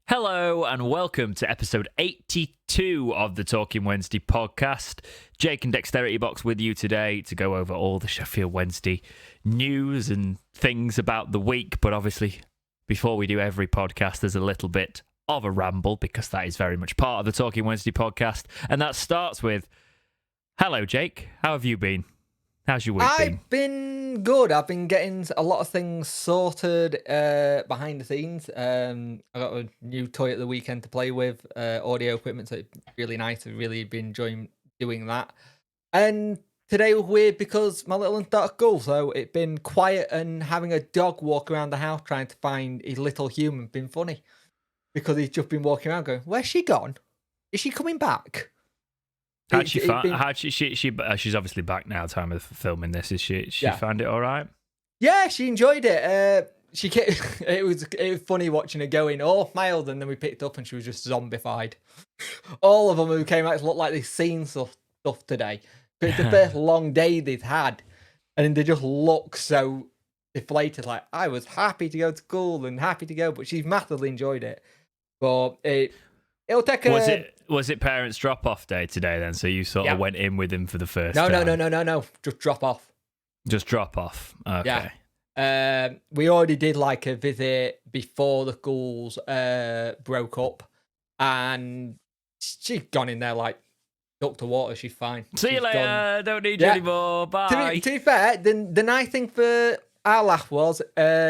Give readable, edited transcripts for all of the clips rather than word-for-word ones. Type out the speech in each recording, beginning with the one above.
Hello and welcome to episode 82 of the Talking Wednesday podcast. Jake and Dexterity Box with you today to go over all the Sheffield Wednesday news and things about the week. But obviously, before we do every podcast, there's a little bit of a ramble because that is very much part of the Talking Wednesday podcast. And that starts with, hello, Jake. How have you been? How's your week been? I've been good. I've been getting a lot of things sorted behind the scenes. I got a new toy at the weekend to play with, audio equipment, so it's really nice. I've really been enjoying doing that. And today was weird because my little one started school, so it's been quiet, and having a dog walk around the house trying to find his little human been funny. Because he's just been walking around going, where's she gone? Is she coming back? She's obviously back now. Time of filming this, is she? She found it all right. Yeah, she enjoyed it. It was funny watching her going all mild, and then we picked up and she was just zombified. All of them who came out looked like they'd seen stuff today. But it's the first long day they've had, and they just look so deflated. Like, I was happy to go to school and happy to go, but she's massively enjoyed it. But it'll take a... Was it parents' drop-off day today then? So you sort of went in with him for the first time? No. Just drop off. Just drop off. Okay. Yeah. We already did like a visit before the schools broke up, and she's gone in there like duck to water. She's fine. See you later. Don't need you anymore. Bye. To be fair, the nice thing for our laugh was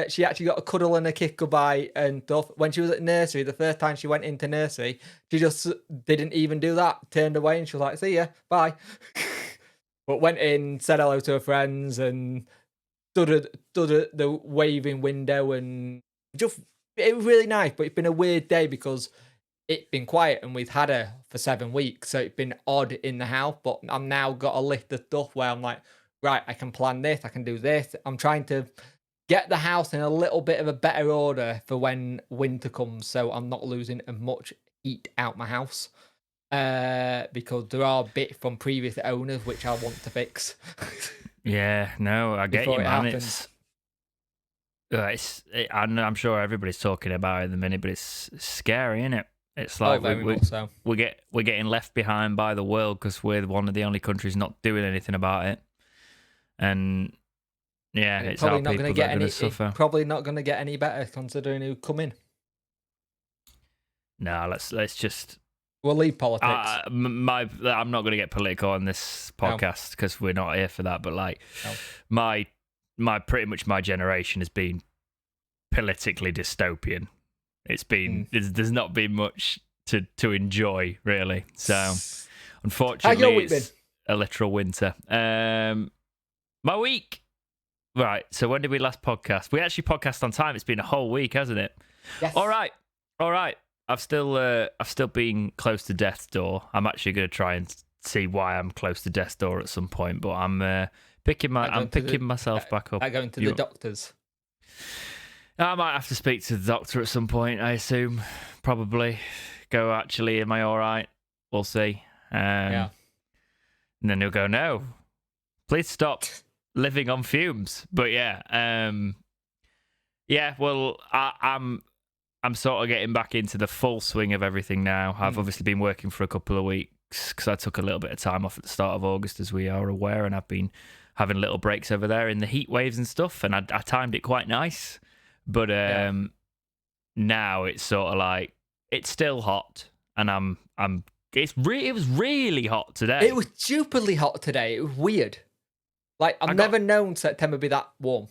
she actually got a cuddle and a kiss goodbye and stuff. When she was at nursery, the first time she went into nursery, she just didn't even do that. Turned away and she was like, see ya, bye. But went in, said hello to her friends and stood at the waving window, and just, it was really nice. But it's been a weird day because it's been quiet and we've had her for 7 weeks. So it's been odd in the house, but I've now got a list of stuff where I'm like, right, I can plan this, I can do this. I'm trying to get the house in a little bit of a better order for when winter comes, so I'm not losing as much heat out my house. Because there are bits from previous owners which I want to fix. Yeah, no, I get you, man. I'm sure everybody's talking about it at the minute, but it's scary, isn't it? It's like we're getting left behind by the world because we're one of the only countries not doing anything about it. And yeah, it's probably not going to get any. Suffer. Probably not going to get any better considering who come in. No, let's just. We'll leave politics. I'm not going to get political on this podcast because we're not here for that. But like, my pretty much my generation has been politically dystopian. It's been there's not been much to enjoy really. So unfortunately, it's a literal winter. My week. Right, so when did we last podcast? We actually podcast on time. It's been a whole week, hasn't it? Yes. All right. I've still been close to death's door. I'm actually going to try and see why I'm close to death's door at some point, but I'm picking myself back up. Going to the doctors. I might have to speak to the doctor at some point, I assume. Probably. Go, actually, am I all right? We'll see. And then he'll go, no, please stop living on fumes. But well, I'm sort of getting back into the full swing of everything now. I've obviously been working for a couple of weeks because I took a little bit of time off at the start of August, as we are aware, and I've been having little breaks over there in the heat waves and stuff, and I timed it quite nice. But now it's sort of like it's still hot, and it was really hot today. It was stupidly hot today. It was weird. Like, I've never known September be that warm.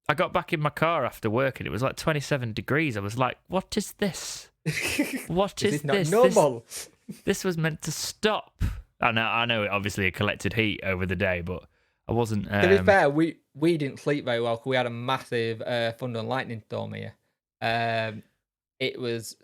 I got back in my car after work and it was like 27 degrees. I was like, what is this? What is this? Not normal. This was meant to stop. I know it obviously collected heat over the day, but I wasn't... To be fair, we didn't sleep very well because we had a massive thunder and lightning storm here. It was...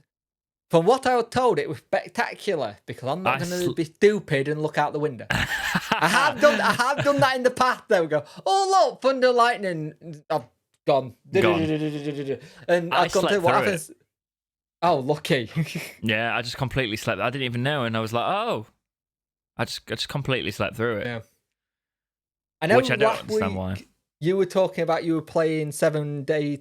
From what I was told, it was spectacular because I'm not going to be stupid and look out the window. I have done that in the past. Though, go, oh look, thunder, lightning, I've gone. And I've gone to what happens. Oh, lucky. Yeah, I just completely slept. I didn't even know, and I was like, oh, I just completely slept through it. Yeah. I know. Which I don't understand why. You were talking about you were playing 7 Days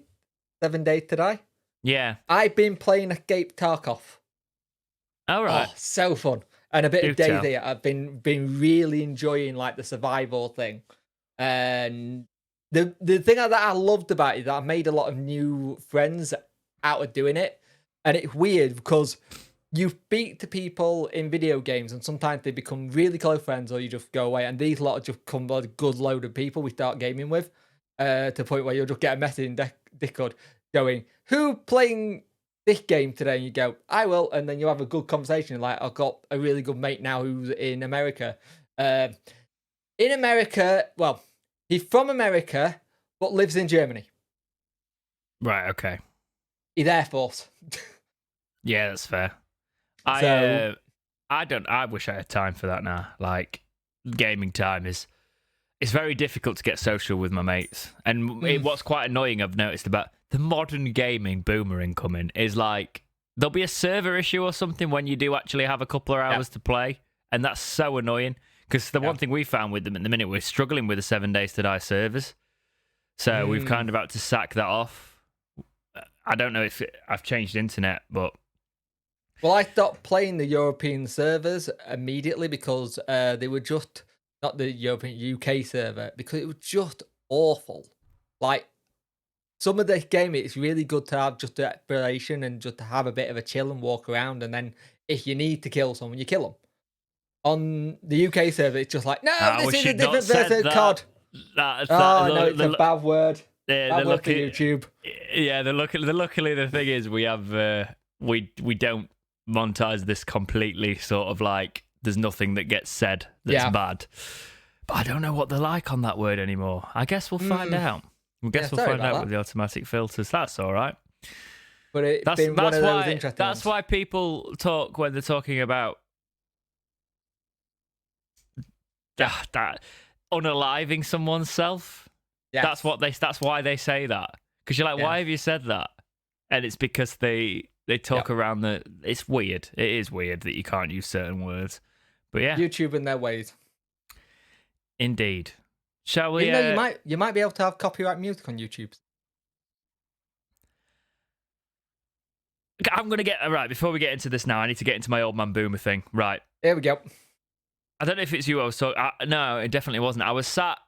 to Die. Yeah. I've been playing Escape Tarkov. All right. Oh, so fun. And a bit Do of tell. Daisy. I've been really enjoying like the survival thing. And the thing that I loved about it is that I made a lot of new friends out of doing it. And it's weird because you speak to people in video games and sometimes they become really close friends or you just go away. And these lot have just come a good load of people we start gaming with to the point where you'll just get a message in Discord going, who playing this game today? And you go, I will. And then you have a good conversation. Like, I've got a really good mate now who's in America. Well, he's from America, but lives in Germany. Right, okay. He's Air Force. Yeah, that's fair. So- I wish I had time for that now. Like, gaming time it's very difficult to get social with my mates. And what's quite annoying I've noticed about the modern gaming boomer incoming is like, there'll be a server issue or something when you do actually have a couple of hours to play. And that's so annoying. Because the one thing we found with them at the minute, we're struggling with the 7 days to die servers. So we've kind of had to sack that off. I don't know if I've changed internet, but... Well, I stopped playing the European servers immediately because they were just... Not the European UK server, because it was just awful. Like, some of this game, it's really good to have just the exploration and just to have a bit of a chill and walk around. And then if you need to kill someone, you kill them. On the UK server, it's just like, no, this is a different version of COD. No, it's a bad word. Bad word for YouTube. Yeah, luckily the thing is we have we don't monetize this completely. Sort of like there's nothing that gets said that's bad. But I don't know what they're like on that word anymore. I guess we'll find out. I guess we'll find out with the automatic filters. That's all right. But that's why people talk when they're talking about that unaliving someone's self. Yes. That's why they say that. Because you're like, why have you said that? And it's because they talk around the. It's weird. It is weird that you can't use certain words. But yeah, YouTube in their ways. Indeed. Shall we? Even though you might be able to have copyright music on YouTube. I'm gonna get right before we get into this now. I need to get into my old man boomer thing. Right. There we go. I don't know if it's you I was talking... No, it definitely wasn't. I was sat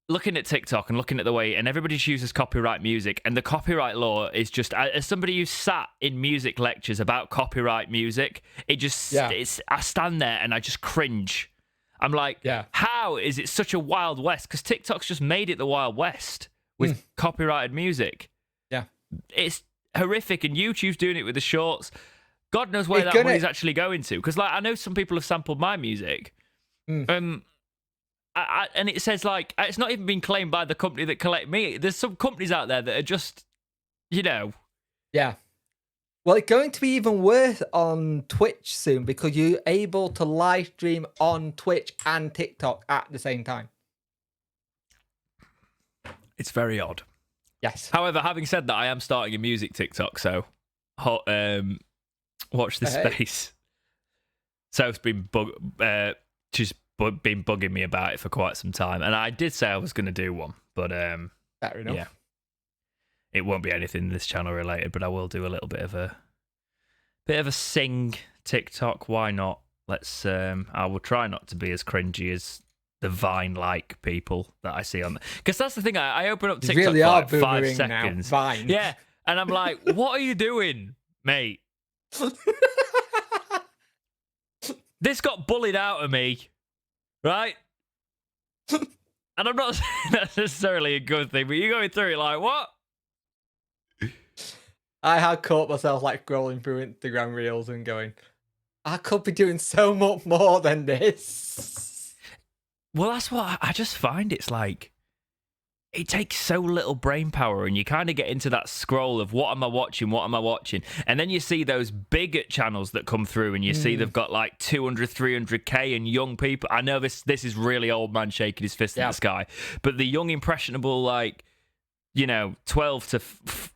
looking at TikTok and looking at the way... And everybody chooses copyright music. And the copyright law is just... As somebody who sat in music lectures about copyright music, it just... I stand there and I just cringe. I'm like, how is it such a Wild West? Because TikTok's just made it the Wild West with copyrighted music. Yeah. It's horrific. And YouTube's doing it with the shorts... God knows where that money's actually going to. Because like I know some people have sampled my music. And it says like, it's not even been claimed by the company that collect me. There's some companies out there that are just, Yeah. Well, it's going to be even worse on Twitch soon because you're able to live stream on Twitch and TikTok at the same time. It's very odd. Yes. However, having said that, I am starting a music TikTok, so... watch this space. So's been she's been bugging me about it for quite some time, and I did say I was going to do one, but fair enough. Yeah, it won't be anything this channel related, but I will do a little bit of a sing TikTok. Why not? Let's. I will try not to be as cringy as the Vine-like people that I see on, because that's the thing. I open up TikTok really for are like 5 seconds. Now, Vine. Yeah, and I'm like, what are you doing, mate? This got bullied out of me, right? And I'm not saying that's necessarily a good thing, but you're going through it like, what? I had caught myself like scrolling through Instagram reels and going, I could be doing so much more than this. Well, that's what I just find. It's like, it takes so little brain power, and you kind of get into that scroll of what am I watching? And then you see those big channels that come through, and you see they've got like 200, 300k and young people. I know this is really old man shaking his fist in the sky, but the young, impressionable, like, 12 to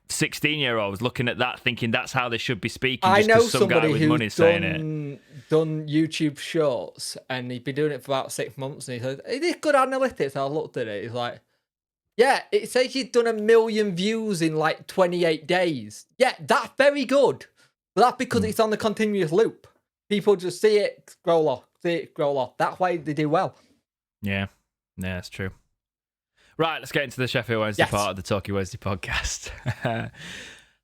16-year-olds looking at that, thinking that's how they should be speaking. I know some guy with money saying it. Done YouTube Shorts, and he'd been doing it for about 6 months, and he said, "It is good analytics." I looked at it. He's like, Yeah, it says you've done 1 million views in like 28 days. Yeah, that's very good. But that's because it's on the continuous loop. People just see it, scroll off, see it, scroll off. That's why they do well. Yeah, that's true. Right, let's get into the Sheffield Wednesday part of the Talkie Wednesday podcast.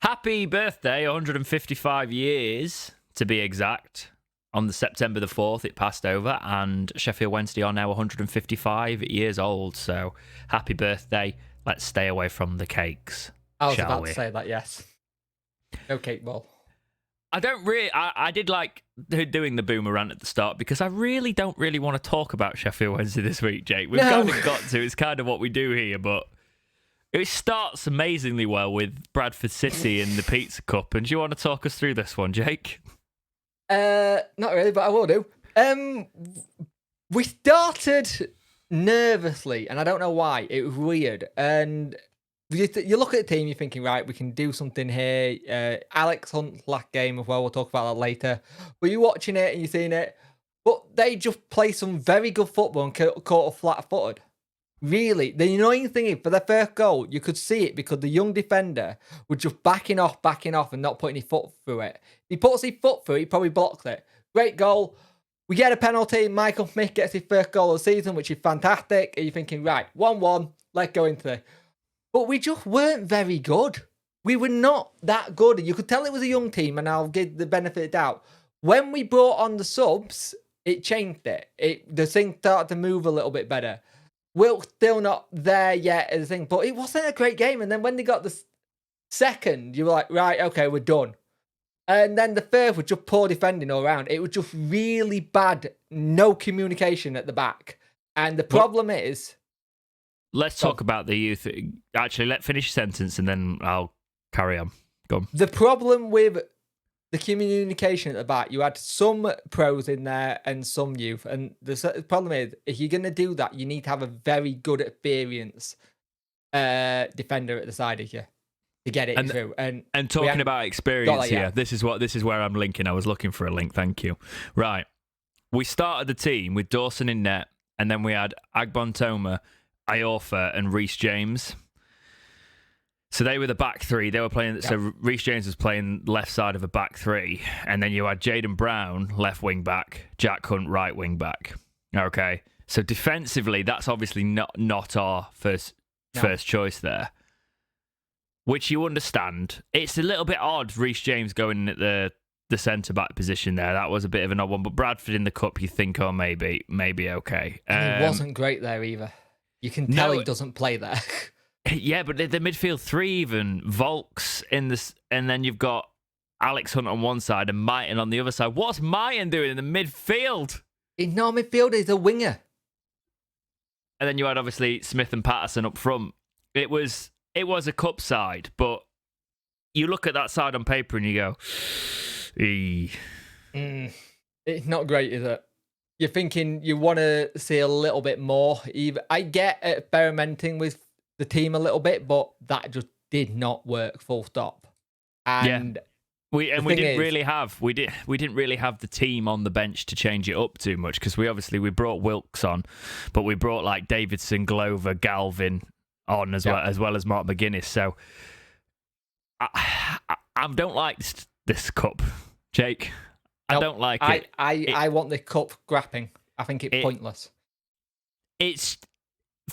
Happy birthday, 155 years to be exact. On the September the 4th, it passed over, and Sheffield Wednesday are now 155 years old. So, happy birthday. Let's stay away from the cakes. I was about to say that, yes. No cake ball. I did like doing the boomer rant at the start because I really don't want to talk about Sheffield Wednesday this week, Jake. We've kind of got to. It's kind of what we do here, but it starts amazingly well with Bradford City in the Pizza Cup. And do you want to talk us through this one, Jake? Not really, but I will do. We started nervously, and I don't know why. It was weird. And you look at the team, you're thinking, right, we can do something here. Alex Hunt's last game as well, we'll talk about that later. But you're watching it and you're seeing it, but they just play some very good football and caught flat-footed. Really, the annoying thing is, for their first goal, you could see it because the young defender was just backing off, and not putting his foot through it. If he puts his foot through it, he probably blocks it. Great goal. We get a penalty. Michael Smith gets his first goal of the season, which is fantastic. And you're thinking, right, 1-1, let's go into it. But we just weren't very good. We were not that good. You could tell it was a young team, and I'll give the benefit of the doubt. When we brought on the subs, it changed it. The thing started to move a little bit better. Wilk's still not there yet as a thing, but it wasn't a great game. And then when they got the second, you were like, right, okay, we're done. And then the third was just poor defending all around. It was just really bad, no communication at the back. And the problem is... Let's talk about the youth. Actually, let's finish a sentence and then I'll carry on. Go on. The problem with the communication at the back, you had some pros in there and some youth. And the problem is, if you're going to do that, you need to have a very good experienced defender at the side of you to get it through. And talking about experience here, this is where I'm linking. I was looking for a link. Thank you. Right. We started the team with Dawson in net, and then we had Agbontoma, Iorfa, and Reece James. So they were the back three. They were playing. Yep. So Reece James was playing left side of a back three, and then you had Jaden Brown left wing back, Jack Hunt right wing back. Okay, so defensively, that's obviously not our first choice there, which you understand. It's a little bit odd. Reece James going at the centre back position there. That was a bit of an odd one. But Bradford in the cup, you think, oh maybe okay. And he wasn't great there either. You can tell he doesn't play there. Yeah, but the midfield three even, Volks in this, and then you've got Alex Hunt on one side and Myton on the other side. What's Myton doing in the midfield? He's not a midfielder, he's a winger. And then you had obviously Smith and Patterson up front. It was a cup side, but you look at that side on paper and you go, it's not great, is it? You're thinking you want to see a little bit more. I get experimenting with the team a little bit, but that just did not work. Full stop. And we didn't really have the team on the bench to change it up too much because we brought Wilkes on, but we brought like Davidson, Glover, Galvin on as well as Mark McGuinness. So I don't like this cup, Jake. I don't like it. I want the cup scrapping. I think it's pointless. It's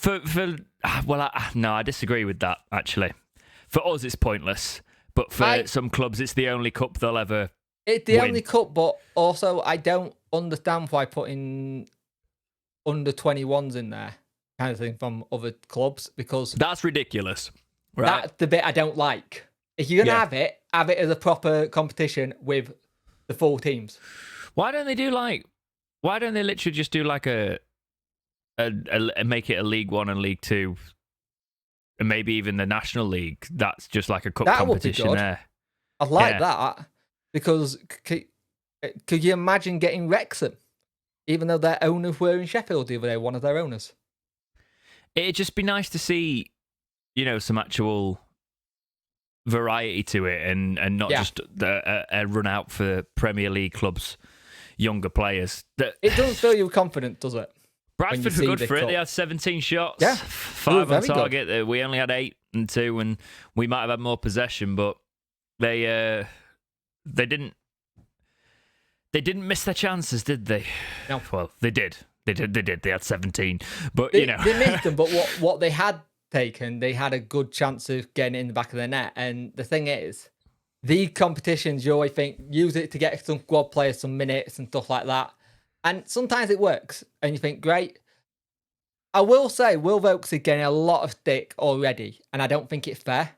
I disagree with that, actually. For us, it's pointless. But for some clubs, it's the only cup they'll ever It's the only cup, but also I don't understand why putting under 21s in there kind of thing from other clubs, because... That's ridiculous. Right? That's the bit I don't like. If you're going to have it as a proper competition with the full teams. Why don't they literally just do like a make it a League One and League Two, and maybe even the National League? That's just like a cup competition there. I like that, because could you imagine getting Wrexham, even though their owners were in Sheffield the other day, one of their owners? It'd just be nice to see, some actual variety to it, and not just a run out for Premier League clubs, younger players. It doesn't fill you with confidence, does it? Bradford were good for it. They had 17 shots, Yeah, 5 on target. Good. We only had 8 and 2, and we might have had more possession, but they didn't miss their chances, did they? No. Well, they did. They did. They had 17, but they missed them. But what they had taken, they had a good chance of getting in the back of the net. And the thing is, these competitions, you always think, use it to get some squad players some minutes and stuff like that. And sometimes it works, and you think, great. I will say, Will Vokes is getting a lot of stick already, and I don't think it's fair.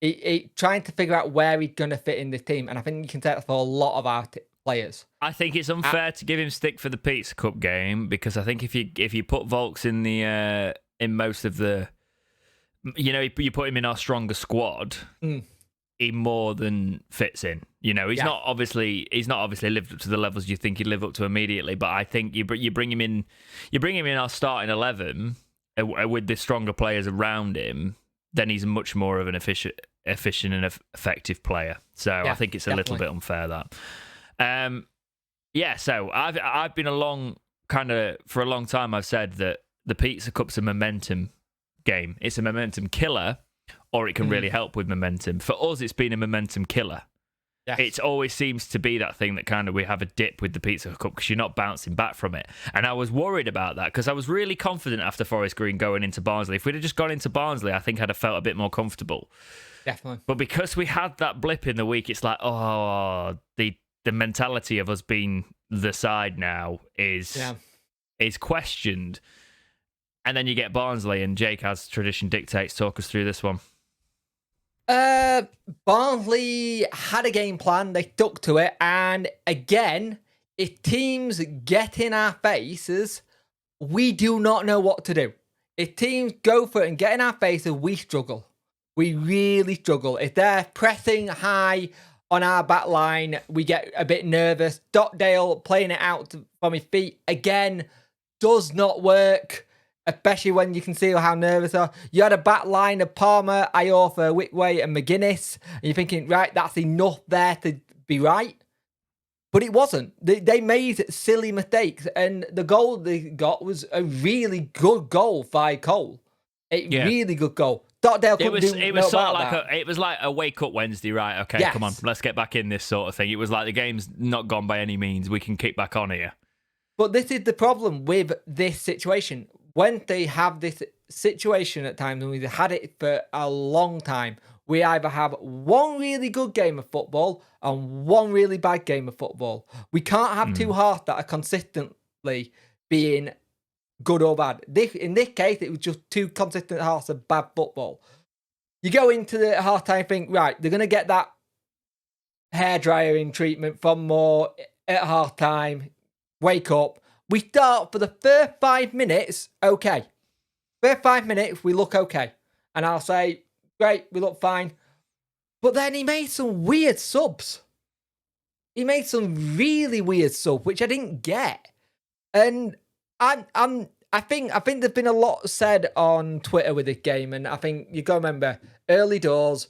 He trying to figure out where he's going to fit in the team, and I think you can take that for a lot of our players. I think it's unfair to give him stick for the Pizza Cup game, because I think if you put Volks in the in most of the, you put him in our stronger squad. He more than fits in. He's not obviously lived up to the levels you think he'd live up to immediately. But I think you bring him in our starting 11 with the stronger players around him. Then he's much more of an efficient and effective player. So I think it's a little bit unfair that. So I've been for a long time. I've said that the Pizza Cup's a momentum game. It's a momentum killer. Or it can really help with momentum. For us, it's been a momentum killer. Yes. It always seems to be that thing that kind of we have a dip with the Pizza Cup because you're not bouncing back from it. And I was worried about that because I was really confident after Forest Green going into Barnsley. If we'd have just gone into Barnsley, I think I'd have felt a bit more comfortable. Definitely. But because we had that blip in the week, it's like, the mentality of us being the side now is questioned. And then you get Barnsley, and Jake, as tradition dictates, talk us through this one. Barnsley had a game plan. They stuck to it. And again, if teams get in our faces, we do not know what to do. If teams go for it and get in our faces, we struggle. We really struggle. If they're pressing high on our back line, we get a bit nervous. Stockdale playing it out from his feet, again, does not work. Especially when you can see how nervous they are. You had a back line of Palmer, Iorfa, Whitway and McGuinness. And you're thinking, right, that's enough there to be right. But it wasn't. They made silly mistakes. And the goal they got was a really good goal by Cole. Really good goal. Stockdale couldn't do it was sort of like it was like a wake up Wednesday, right? Okay, Come on, let's get back in this sort of thing. It was like the game's not gone by any means. We can kick back on here. But this is the problem with this situation. When they have this situation at times, and we've had it for a long time, we either have one really good game of football and one really bad game of football. We can't have two halves that are consistently being good or bad. In this case, it was just two consistent halves of bad football. You go into the halftime, think, right, they're going to get that hairdryering treatment from Moore at halftime. Wake up. We start for the first 5 minutes, okay. First 5 minutes, we look okay. And I'll say, great, we look fine. But then he made some weird subs. He made some really weird subs, which I didn't get. And I think there's been a lot said on Twitter with this game, and I think you got to remember, early doors,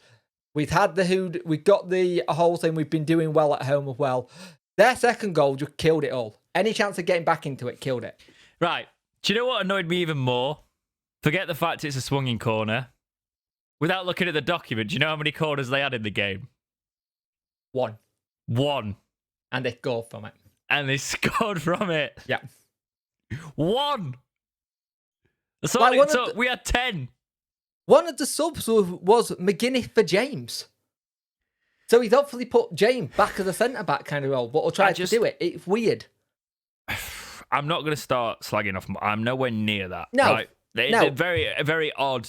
we've got the whole thing, we've been doing well at home as well. Their second goal just killed it all. Any chance of getting back into it, killed it. Right. Do you know what annoyed me even more? Forget the fact it's a swinging corner. Without looking at the document, do you know how many corners they had in the game? One. And they scored from it. Yeah. One. That's all Like it took. We had 10. One of the subs was McGuinness for James. So he's obviously put James back as a centre-back kind of role, but will try to do it. It's weird. I'm not going to start slagging off. I'm nowhere near that. No. Right? They're very, very odd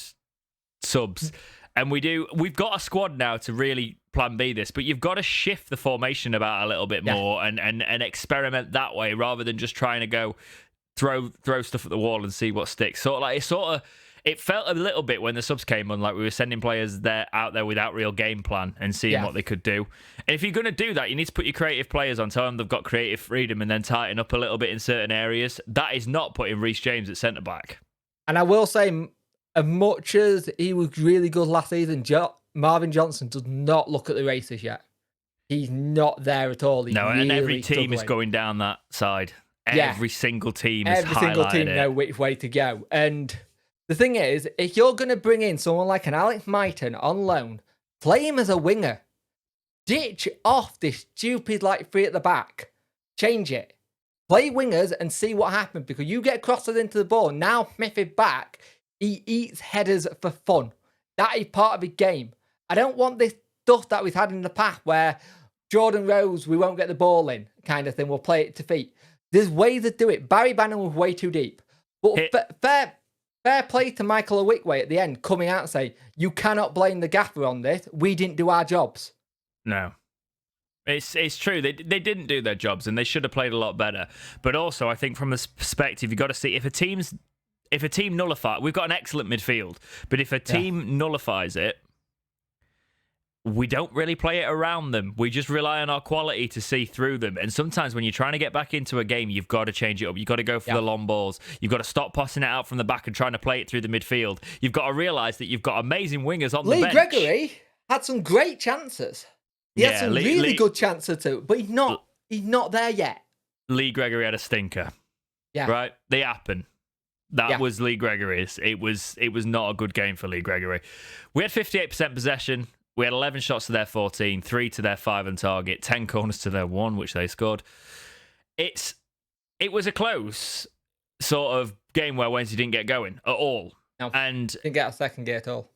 subs. And we've got a squad now to really plan B this, but you've got to shift the formation about a little bit more and experiment that way rather than just trying to go throw stuff at the wall and see what sticks. It felt a little bit when the subs came on like we were sending players out there without real game plan and seeing what they could do. And if you're going to do that, you need to put your creative players on, tell them they've got creative freedom and then tighten up a little bit in certain areas. That is not putting Reece James at centre-back. And I will say, as much as he was really good last season, Marvin Johnson does not look at the races yet. He's not there at all. And every team is going down that side. Every single team has every single team highlighted it. know which way to go. And the thing is, if you're going to bring in someone like an Alex Mighton on loan, play him as a winger. Ditch off this stupid three at the back. Change it. Play wingers and see what happens, because you get crosses into the ball. Now Smith is back. He eats headers for fun. That is part of his game. I don't want this stuff that we've had in the past where Jordan Rose, we won't get the ball in kind of thing. We'll play it to feet. There's ways to do it. Barry Bannon was way too deep. But fair play to Michael Owickway at the end, coming out and saying, you cannot blame the gaffer on this. We didn't do our jobs. No. It's true. They didn't do their jobs, and they should have played a lot better. But also, I think from a perspective, you've got to see if a team nullifies, we've got an excellent midfield, but if a team nullifies it, we don't really play it around them. We just rely on our quality to see through them. And sometimes when you're trying to get back into a game, you've got to change it up. You've got to go for the long balls. You've got to stop passing it out from the back and trying to play it through the midfield. You've got to realise that you've got amazing wingers on the bench. Lee Gregory had some great chances. He had some really good chances too, but he's not there yet. Lee Gregory had a stinker. Yeah. Right? They happen. That was Lee Gregory's. It was not a good game for Lee Gregory. We had 58% possession. We had 11 shots to their 14, 3 to their 5 on target, 10 corners to their 1, which they scored. It was a close sort of game where Wednesday didn't get going at all. No, and didn't get a second gear at all.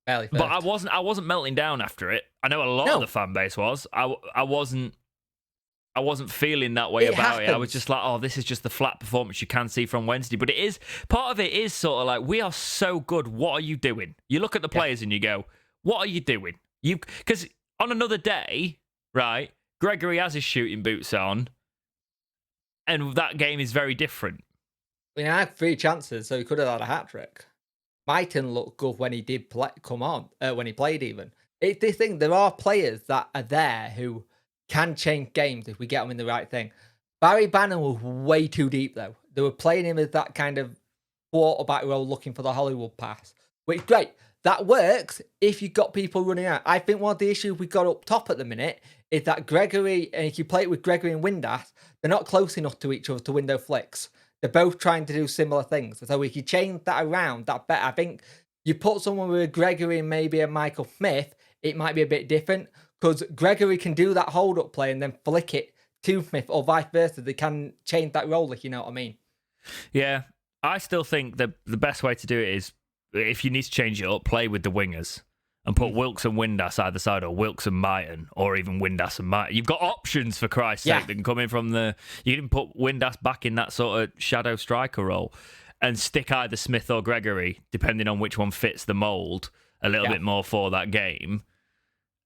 Barely first. But I wasn't melting down after it. I know a lot of the fan base was. I wasn't feeling that way about it. I was just like, oh, this is just the flat performance you can see from Wednesday. But it is, part of it is sort of like, we are so good. What are you doing? You look at the players and you go, what are you doing? Because on another day, right, Gregory has his shooting boots on, and that game is very different. I mean, I had 3 chances, so he could have had a hat-trick. Mighton looked good when he did come on, when he played even. It's this thing, there are players that are there who can change games if we get them in the right thing. Barry Bannon was way too deep, though. They were playing him as that kind of quarterback role looking for the Hollywood pass, which is great. That works if you've got people running out. I think one of the issues we've got up top at the minute is that Gregory, and if you play it with Gregory and Windass, they're not close enough to each other to window flicks. They're both trying to do similar things. So if you change that around, that better. I think you put someone with a Gregory and maybe a Michael Smith, it might be a bit different, because Gregory can do that hold-up play and then flick it to Smith, or vice versa. They can change that role, if you know what I mean. Yeah, I still think the best way to do it is, if you need to change it up, play with the wingers and put Wilkes and Windass either side, or Wilkes and Mighton, or even Windass and Mighton. You've got options, for Christ's sake, that can come in from the... You can put Windass back in that sort of shadow striker role and stick either Smith or Gregory, depending on which one fits the mould a little bit more for that game,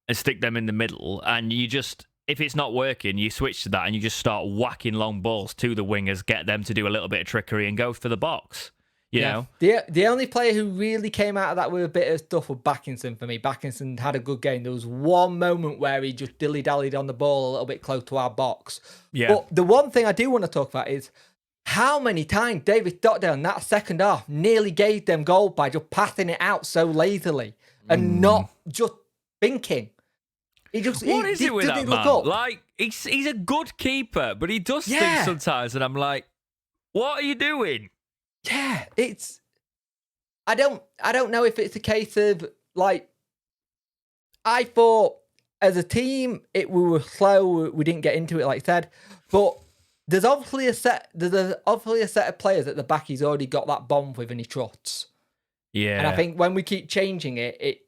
and stick them in the middle. And you just... If it's not working, you switch to that and you just start whacking long balls to the wingers, get them to do a little bit of trickery and go for the box. You know? The only player who really came out of that with a bit of stuff was Backinson for me. Backinson had a good game. There was one moment where he just dilly-dallied on the ball a little bit close to our box. Yeah. But the one thing I do want to talk about is how many times David Stockdale in that second half nearly gave them goal by just passing it out so lazily and not just thinking. What is it with that man? Like, he's a good keeper, but he does things sometimes, and I'm like, what are you doing? Yeah, it's... I don't know if it's a case of, like... I thought, as a team, we were slow, we didn't get into it, like I said, but there's obviously a set of players at the back he's already got that bond with and he trusts. Yeah. And I think when we keep changing it, it's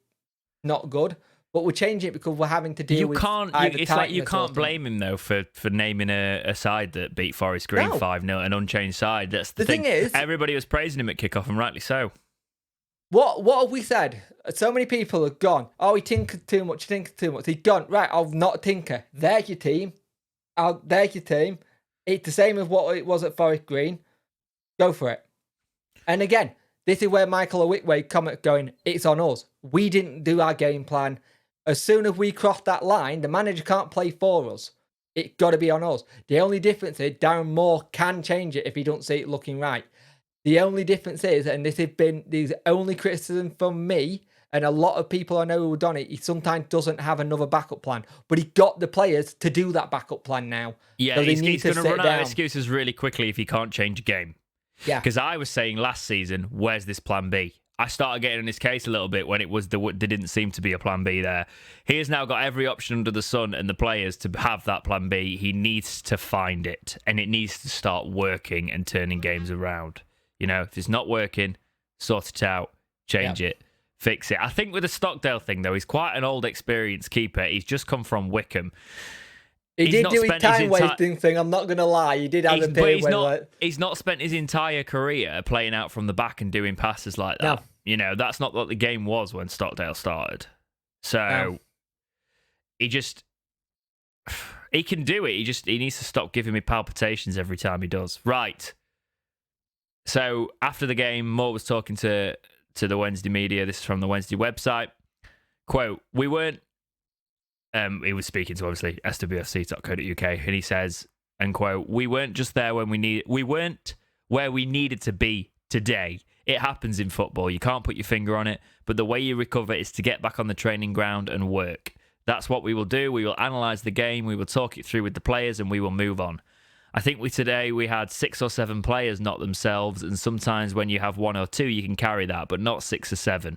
not good. But we're changing it because we're having to deal with... It's like you can't blame him, though, for naming a side that beat Forest Green 5-0, an unchanged side. That's the thing. Is, everybody was praising him at kickoff, and rightly so. What have we said? So many people have gone, oh, he tinkered too much, He's gone, right, I'll not tinker. There's your team. There's your team. It's the same as what it was at Forest Green. Go for it. And again, this is where Michael Owickway comment going, it's on us. We didn't do our game plan. As soon as we cross that line, the manager can't play for us. It's got to be on us. The only difference is Darren Moore can change it if he don't see it looking right. The only difference is, and this has been the only criticism from me And a lot of people I know who have done it, he sometimes doesn't have another backup plan, but he got the players to do that backup plan now. Yeah, so he's going to run out of excuses really quickly if he can't change a game. Yeah. Because I was saying last season, where's this plan B? I started getting in his case a little bit when there didn't seem to be a plan B there. He has now got every option under the sun and the players to have that plan B. He needs to find it, and it needs to start working and turning games around. You know, if it's not working, sort it out, change it, fix it. I think with the Stockdale thing, though, he's quite an old, experienced keeper. He's just come from Wickham. He did do his time-wasting thing, I'm not going to lie. He did have a period where... He's not spent his entire career playing out from the back and doing passes like that. No. You know, that's not what the game was when Stockdale started. So, he can do it. He needs to stop giving me palpitations every time he does. Right. So, after the game, Moore was talking to the Wednesday media. This is from the Wednesday website. Quote, we weren't... he was speaking to, obviously, SWFC.co.uk, and he says, and quote, we weren't just there we weren't where we needed to be today. It happens in football. You can't put your finger on it, but the way you recover is to get back on the training ground and work. That's what we will do. We will analyse the game, we will talk it through with the players, and we will move on. I think today we had 6 or 7 players not themselves, and sometimes when you have 1 or 2, you can carry that, but not 6 or 7.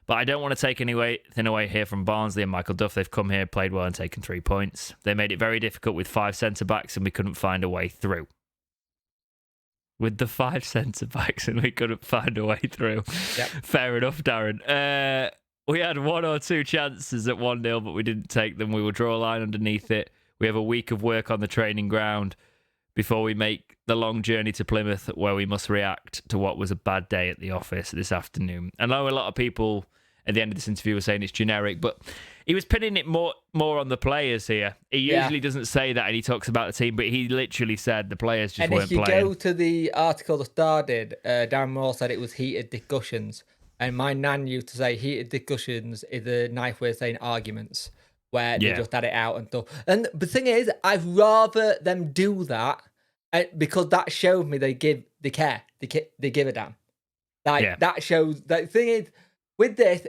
But I don't want to take anything away here from Barnsley and Michael Duff. They've come here, played well, and taken 3 points. They made it very difficult with 5 centre-backs, and we couldn't find a way through. With the 5 centre-backs, and we couldn't find a way through. Yep. Fair enough, Darren. We had 1 or 2 chances at 1-0, but we didn't take them. We will draw a line underneath it. We have a week of work on the training ground before we make the long journey to Plymouth, where we must react to what was a bad day at the office this afternoon. I know a lot of people at the end of this interview were saying it's generic, but he was pinning it more on the players here. He usually doesn't say that, and he talks about the team, but he literally said the players just weren't playing. And if you go to the article the Star did, Darren Moore said it was heated discussions. And my nan used to say heated discussions is a nice way of saying arguments, where they just had it out and stuff. And the thing is, I'd rather them do that because that shows me they care, they give a damn. That shows. The thing is, with this,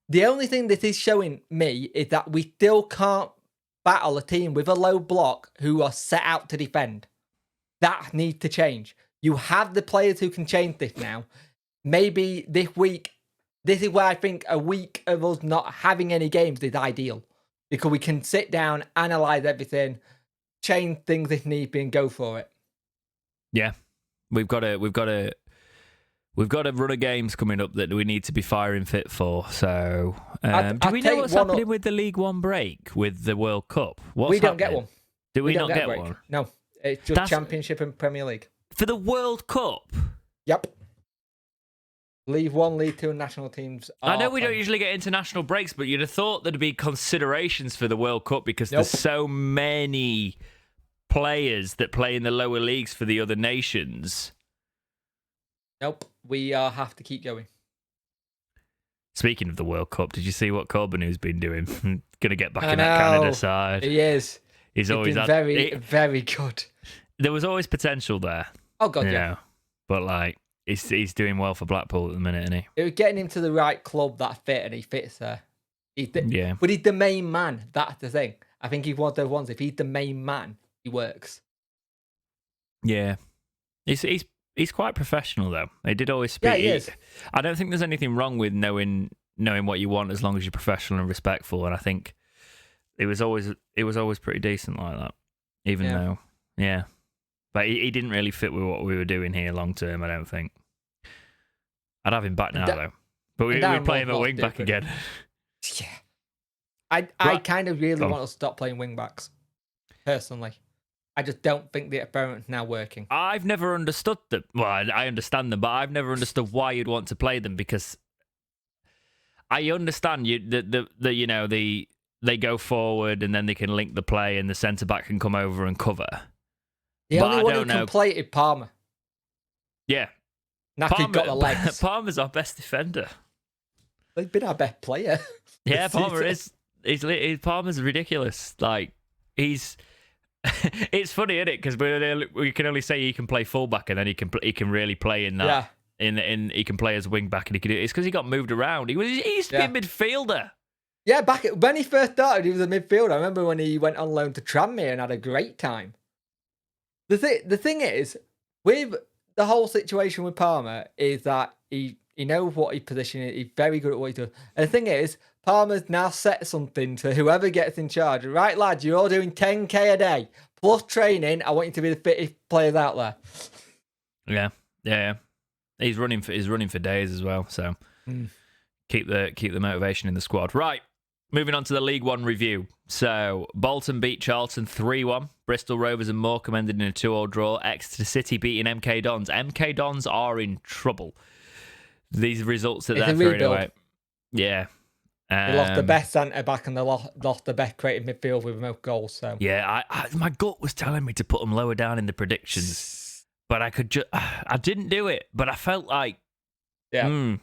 the only thing this is showing me is that we still can't battle a team with a low block who are set out to defend. That needs to change. You have the players who can change this now. Maybe this week, this is where I think a week of us not having any games is ideal. Because we can sit down, analyse everything, change things if need be, and go for it. Yeah. We've got a run of games coming up that we need to be firing fit for. So, do we know what's happening with the League One break with the World Cup? We don't get one. Do we not get one? No, it's just Championship and Premier League for the World Cup. Yep. League 1, League 2, and national teams. I know we don't usually get international breaks, but you'd have thought there'd be considerations for the World Cup because there's so many players that play in the lower leagues for the other nations. Nope, we have to keep going. Speaking of the World Cup, did you see what Corbenu's been doing? Going to get back in that Canada side. He is. He's always been very good. There was always potential there. Oh God, yeah. But he's doing well for Blackpool at the minute, isn't he? It was getting him to the right club that fit, and he fits there. But he's the main man. That's the thing. I think he's one of those ones. If he's the main man, he works. Yeah, he's quite professional though. They did always speak. Yeah, he is. I don't think there's anything wrong with knowing what you want as long as you're professional and respectful. And I think it was always pretty decent like that. Even though, but he didn't really fit with what we were doing here long term. I don't think. I'd have him back now though. But we play him at wing back again. Yeah, I kind of really want to stop playing wing backs. Personally, I just don't think the experiment's now working. I've never understood them. Well, I understand them, but I've never understood why you'd want to play them because I understand they go forward and then they can link the play and the centre back can come over and cover. The only one who can play is Palmer. Yeah. Naki's got the legs. Palmer's our best defender. He's been our best player. Yeah, Palmer is. Palmer's ridiculous. He's. It's funny, isn't it? Because we can only say he can play fullback, and then he can really play in that in he can play as wing back and he can do it. It's because he got moved around. He used to be a midfielder. Yeah, when he first started, he was a midfielder. I remember when he went on loan to Tranmere and had a great time. The thing is, with the whole situation with Palmer, is that he knows what his position is. He's very good at what he does. And the thing is, Palmer's now set something to whoever gets in charge. Right, lads, you're all doing 10k a day plus training. I want you to be the fittest players out there. Yeah. He's running for days as well. So keep the motivation in the squad. Right. Moving on to the League One review. So, Bolton beat Charlton 3-1. Bristol Rovers and Morecambe ended in a 2-2 draw. Exeter City beating MK Dons. MK Dons are in trouble. These results that they're throwing away. Yeah. They lost the best centre-back and they lost the best creative midfield with most goals. So yeah, my gut was telling me to put them lower down in the predictions. But I didn't do it. But I felt like, I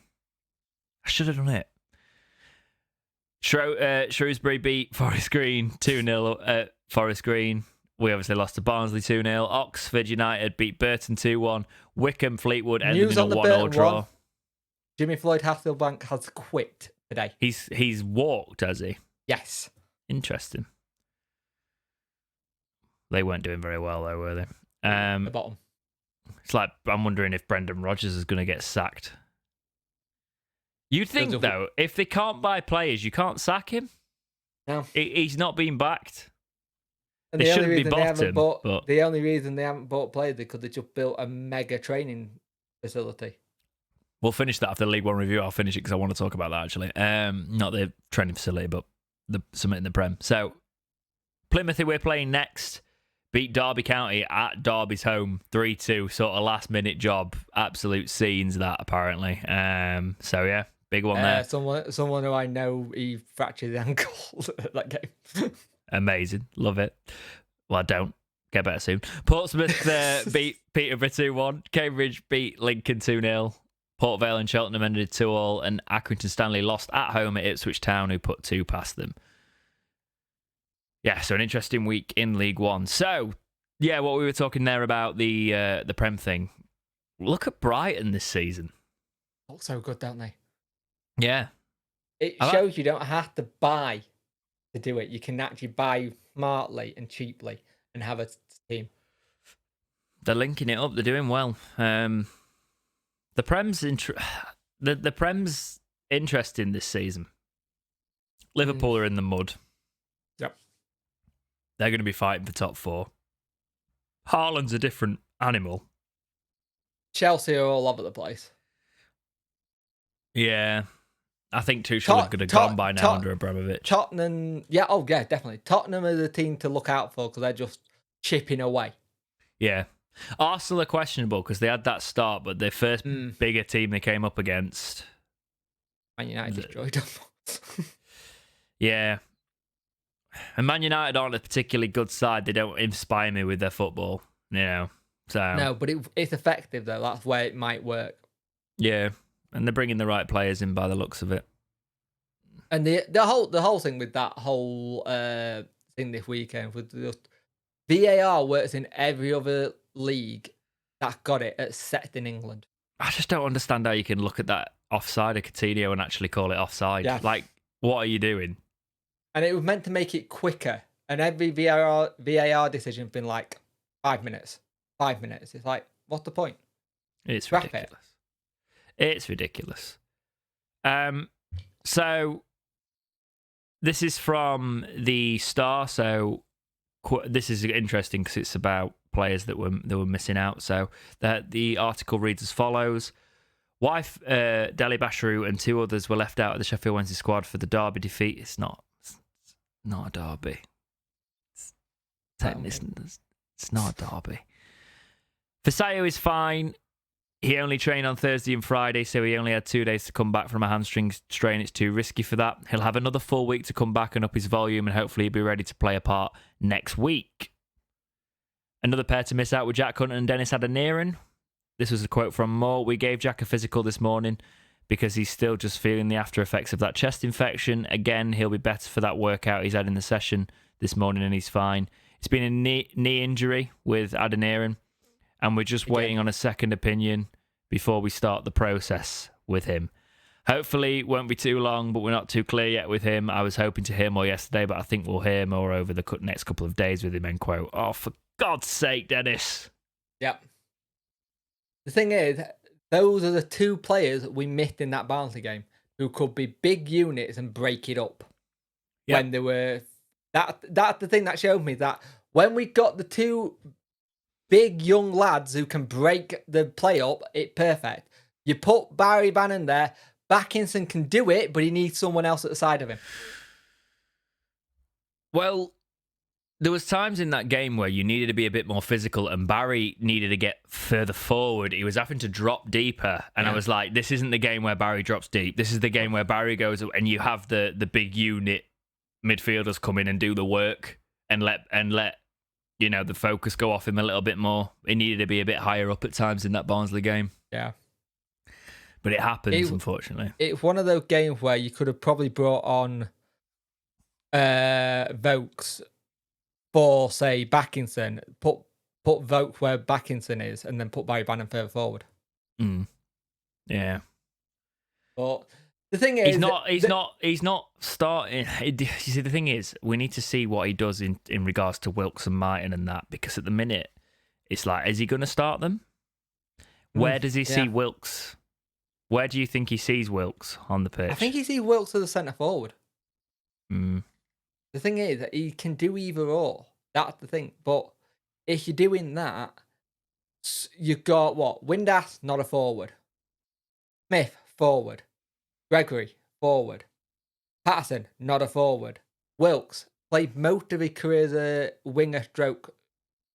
should have done it. Shrewsbury beat Forest Green 2-0 at Forest Green. We obviously lost to Barnsley 2-0. Oxford United beat Burton 2-1. Wickham Fleetwood ended in a 1-1 draw. Jimmy Floyd Hasselbank has quit today. He's walked, has he? Yes. Interesting. They weren't doing very well though, were they? The bottom. It's like I'm wondering if Brendan Rodgers is going to get sacked. You'd think, though, if they can't buy players, you can't sack him. No. He's not being backed. And they shouldn't be bottom. But the only reason they haven't bought players is because they just built a mega training facility. We'll finish that after the League One review. I'll finish it because I want to talk about that, actually. Not the training facility, but the summit in the Prem. So, Plymouth, who we're playing next, beat Derby County at Derby's home 3-2. Sort of last-minute job. Absolute scenes, that, apparently. So, yeah. Big one there. Someone who I know, he fractured his ankle at that game. Amazing. Love it. Well, I don't. Get better soon. Portsmouth beat Peterborough 2-1. Cambridge beat Lincoln 2-0. Port Vale and Cheltenham ended 2-2. And Accrington Stanley lost at home at Ipswich Town, who put 2 past them. Yeah, so an interesting week in League One. So, yeah, what we were talking there about the Prem thing. Look at Brighton this season. Look so good, don't they? Yeah. It shows you don't have to buy to do it. You can actually buy smartly and cheaply and have a team. They're linking it up. They're doing well. The Prem's the Prem's interesting this season. Liverpool are in the mud. Yep. They're going to be fighting for top 4. Haaland's a different animal. Chelsea are all over the place. Yeah. I think Tuchel could have gone by now under Abramovich. Tottenham, definitely. Tottenham are the team to look out for because they're just chipping away. Yeah. Arsenal are questionable because they had that start, but their first bigger team they came up against... Man United destroyed them. Yeah. And Man United aren't a particularly good side. They don't inspire me with their football, you know. So no, but it's effective, though. That's where it might work. Yeah. And they're bringing the right players in by the looks of it. And the whole thing with that whole thing this weekend was just VAR works in every other league that got it except in England. I just don't understand how you can look at that offside of Coutinho and actually call it offside. Yeah. Like, what are you doing? And it was meant to make it quicker. And every VAR decision has been like 5 minutes. 5 minutes. It's like, what's the point? It's ridiculous. It's ridiculous. So this is from the Star. So this is interesting because it's about players that were missing out. So the article reads as follows: Wife Deli Basharu and 2 others were left out of the Sheffield Wednesday squad for the Derby defeat. It's not a derby. It's not a derby. Fisayo is fine. He only trained on Thursday and Friday, so he only had 2 days to come back from a hamstring strain. It's too risky for that. He'll have another full week to come back and up his volume, and hopefully he'll be ready to play a part next week. Another pair to miss out were Jack Hunter and Dennis Adeniran. This was a quote from Moore. We gave Jack a physical this morning because he's still just feeling the after effects of that chest infection. Again, he'll be better for that workout he's had in the session this morning, and he's fine. It's been a knee injury with Adeniran, and we're just waiting on a second opinion before we start the process with him. Hopefully it won't be too long, but we're not too clear yet with him. I was hoping to hear more yesterday, but I think we'll hear more over the next couple of days with him, end quote. Oh, for God's sake, Dennis. Yep. The thing is, those are the two players we missed in that Barnsley game who could be big units and break it up. Yep. When they were... That's the thing that showed me that when we got the two big young lads who can break the play up, it's perfect. You put Barry Bannon there, Backinson can do it, but he needs someone else at the side of him. Well, there was times in that game where you needed to be a bit more physical and Barry needed to get further forward. He was having to drop deeper. And I was like, this isn't the game where Barry drops deep. This is the game where Barry goes and you have the big unit midfielders come in and do the work and let the focus go off him a little bit more. It needed to be a bit higher up at times in that Barnsley game. Yeah. But it happens, unfortunately. It's one of those games where you could have probably brought on Vokes for, say, Backinson. Put Vokes where Backinson is, and then put Barry Bannon further forward. Yeah. But the thing is, he's not starting. You see, the thing is, we need to see what he does in regards to Wilkes and Martin and that, because at the minute, it's like, is he going to start them? Where does he see Wilkes? Where do you think he sees Wilkes on the pitch? I think he sees Wilkes as a centre forward. The thing is that he can do either or. That's the thing. But if you're doing that, you've got what? Windass, not a forward. Smith, forward. Gregory, forward. Patterson, not a forward. Wilkes played most of his career as a winger stroke